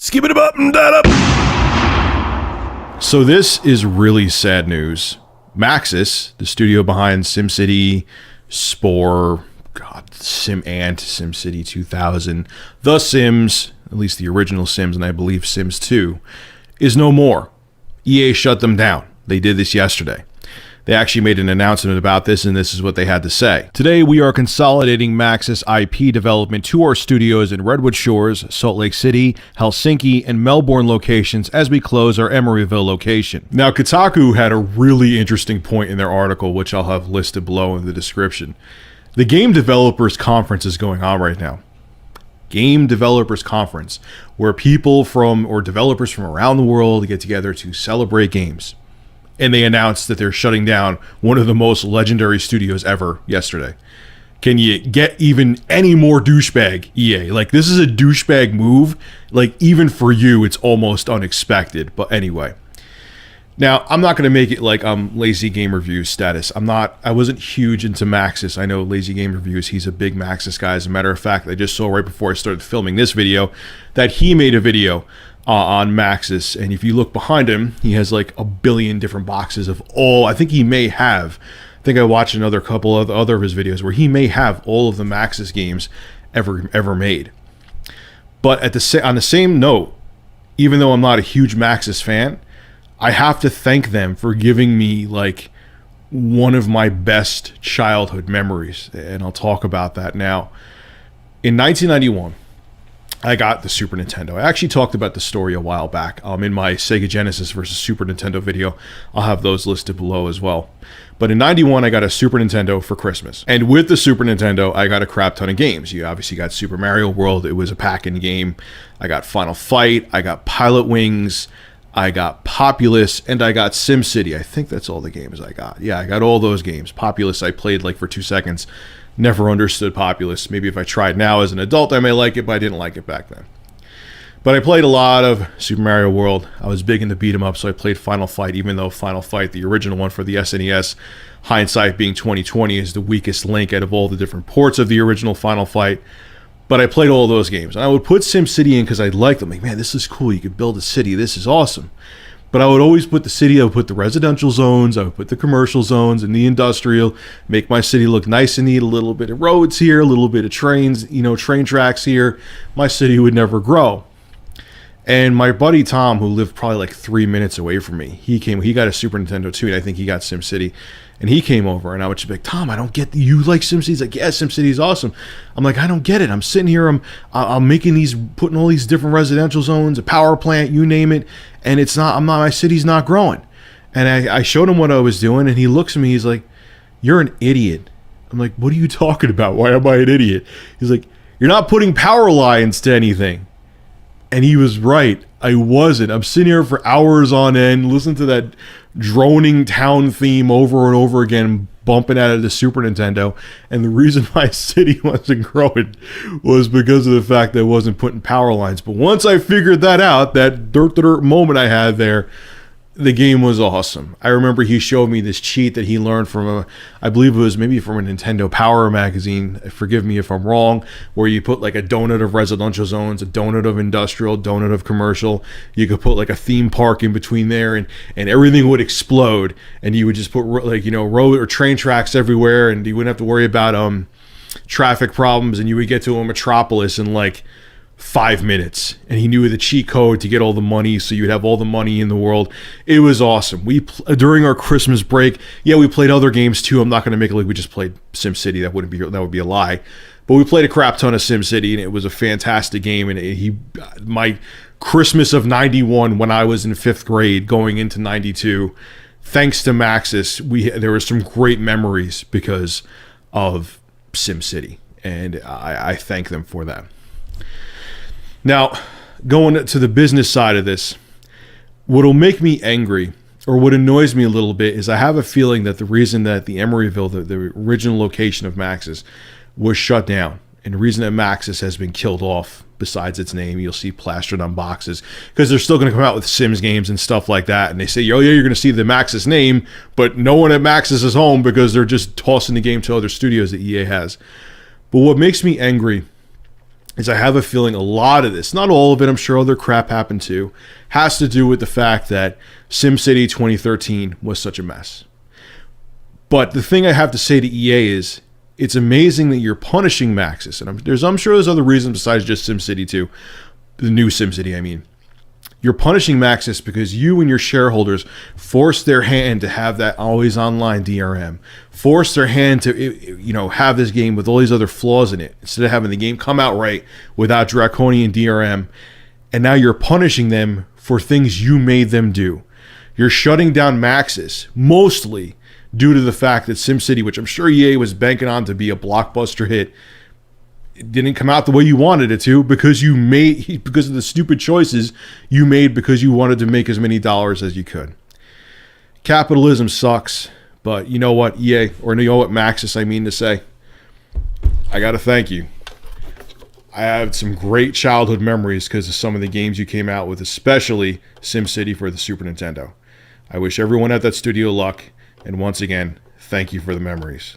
Skip it up and that up. So this is really sad news. Maxis, the studio behind SimCity, Spore, SimCity 2000, The Sims, at least the original Sims, and I believe Sims 2, is no more. EA shut them down. They did this yesterday. They actually made an announcement about this, and this is what they had to say. Today, we are consolidating Maxis IP development to our studios in Redwood Shores, Salt Lake City, Helsinki, and Melbourne locations as we close our Emeryville location. Now, Kotaku had a really interesting point in their article, which I'll have listed below in the description. The Game Developers Conference is going on right now. Game Developers Conference, where people from, or developers from around the world get together to celebrate games. And they announced that they're shutting down one of the most legendary studios ever yesterday. Can you get even any more douchebag, EA? Like, this is a douchebag move. Like, even for you, it's almost unexpected. But anyway. Now, I'm not going to make it like Lazy Game Reviews status. I wasn't huge into Maxis. I know Lazy Game Reviews, he's a big Maxis guy. As a matter of fact, I just saw right before I started filming this video that he made a video on Maxis, and if you look behind him, he has like a billion different boxes of all. I think I watched another couple of other of his videos where he may have all of the Maxis games ever made. But on the same note, even though I'm not a huge Maxis fan, I have to thank them for giving me like one of my best childhood memories, and I'll talk about that now. In 1991, I got the Super Nintendo. I actually talked about the story a while back in my Sega Genesis versus Super Nintendo video. I'll have those listed below as well. But in 91, I got a Super Nintendo for Christmas. And with the Super Nintendo, I got a crap ton of games. You obviously got Super Mario World. It was a pack-in game. I got Final Fight. I got Pilot Wings. I got Populous. And I got SimCity. I think that's all the games I got. Yeah, I got all those games. Populous, I played like for 2 seconds. Never understood Populous. Maybe if I tried now as an adult, I may like it, but I didn't like it back then. But I played a lot of Super Mario World. I was big into beat 'em up, so I played Final Fight, even though Final Fight, the original one for the SNES, hindsight being 2020, is the weakest link out of all the different ports of the original Final Fight. But I played all those games. And I would put SimCity in because I liked them. Like, man, this is cool. You could build a city. This is awesome. But I would always put the city, I would put the residential zones, I would put the commercial zones and the industrial, make my city look nice and neat, a little bit of roads here, a little bit of trains, train tracks here. My city would never grow. And my buddy Tom, who lived probably like 3 minutes away from me, he got a Super Nintendo too, and I think he got SimCity. And he came over, and I would just be like, Tom, I don't get you like SimCity. He's like, yeah, SimCity is awesome. I'm like, I don't get it. I'm sitting here, I'm putting all these different residential zones, a power plant, you name it, and my city's not growing. And I showed him what I was doing, and he looks at me, he's like, you're an idiot. I'm like, what are you talking about? Why am I an idiot? He's like, you're not putting power lines to anything. And he was right. I wasn't. I'm sitting here for hours on end, listening to that droning town theme over and over again, bumping out of the Super Nintendo. And the reason my city wasn't growing was because of the fact that I wasn't putting power lines. But once I figured that out, that dirt moment I had there, the game was awesome. I remember he showed me this cheat that he learned from I believe it was maybe from a Nintendo Power magazine. Forgive me if I'm wrong, where you put like a donut of residential zones, a donut of industrial, donut of commercial. You could put like a theme park in between there, and everything would explode, and you would just put like road or train tracks everywhere, and you wouldn't have to worry about traffic problems, and you would get to a metropolis in like 5 minutes, and he knew the cheat code to get all the money, so you'd have all the money in the world. It was awesome. During our Christmas break, we played other games too. I'm not going to make it like we just played SimCity. That would be a lie. But we played a crap ton of SimCity, and it was a fantastic game. And my Christmas of 91, when I was in 5th grade, going into 92, thanks to Maxis, there were some great memories because of SimCity, and I thank them for that. Now, going to the business side of this, what'll make me angry, or what annoys me a little bit, is I have a feeling that the reason that the Emeryville, the original location of Maxis, was shut down, and the reason that Maxis has been killed off, besides its name, you'll see plastered on boxes, because they're still going to come out with Sims games and stuff like that, and they say, oh yeah, you're going to see the Maxis name, but no one at Maxis is home because they're just tossing the game to other studios that EA has. But what makes me angry is I have a feeling a lot of this, not all of it, I'm sure other crap happened too, has to do with the fact that SimCity 2013 was such a mess. But the thing I have to say to EA is, it's amazing that you're punishing Maxis, and I'm sure there's other reasons besides just SimCity 2, the new SimCity, I mean. You're punishing Maxis because you and your shareholders forced their hand to have that always online DRM, forced their hand to have this game with all these other flaws in it instead of having the game come out right without draconian DRM. And now you're punishing them for things you made them do. You're shutting down Maxis mostly due to the fact that SimCity, which I'm sure EA was banking on to be a blockbuster hit, it didn't come out the way you wanted it to because of the stupid choices you made because you wanted to make as many dollars as you could. Capitalism sucks, but you know what, EA, or you know what, Maxis, I mean to say, I got to thank you. I have some great childhood memories because of some of the games you came out with, especially SimCity for the Super Nintendo. I wish everyone at that studio luck, and once again, thank you for the memories.